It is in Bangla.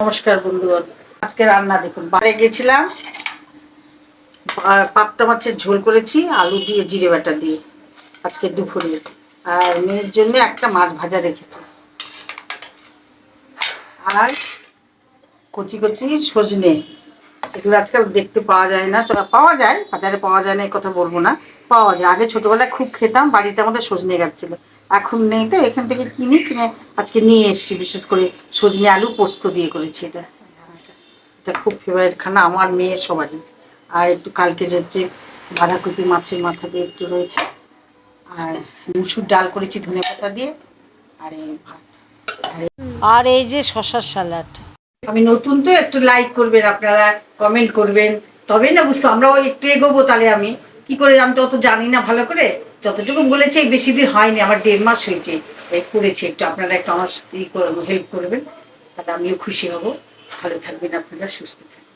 নমস্কার বন্ধুগণ। আজকে রান্না দেখুন, বাইরে গেছিলাম, পাবদা মাছের ঝোল করেছি আলু দিয়ে জিরে বাটা দিয়ে আজকে দুপুরে। আর মেয়ের জন্য একটা মাছ ভাজা রেখেছি, আর কচি কচি সজনে, সেগুলো আজকাল দেখতে পাওয়া যায় না। পাওয়া যায়, বাজারে পাওয়া যায় না এই কথা বলবো না, পাওয়া যায়। আগে ছোটবেলায় খুব খেতাম, বাড়িতে আমাদের সজনে গাছ ছিল, এখন নেই, তো এখান থেকে কিনে আজকে নিয়ে এসেছি। বিশেষ করে সজনে আলু পোস্ত দিয়ে করেছি। এটা এটা খুব ফেভারিট খানা আমার মেয়ের সবারই। আর একটু কালকে যে বাঁধাকপি মাছের মাথা দিয়ে একটু রয়েছে, আর মুসুর ডাল করেছি ধনে পাতা দিয়ে, আর এই ভাত, আর এই যে শশার স্যালাড। আমি নতুন তো, একটু লাইক করবেন আপনারা, কমেন্ট করবেন, তবেই না বুঝতো আমরাও একটু এগোবো। তাহলে আমি কি করে, আমি তো অত জানি না ভালো করে, যতটুকু বলেছে বেশি দিন হয়নি, আমার 1.5 মাস হয়েছে এই করেছি। একটু আপনারা একটু আমার হেল্প করবেন, তাহলে আমিও খুশি হব। ভালো থাকবেন আপনারা, সুস্থ থাকবেন।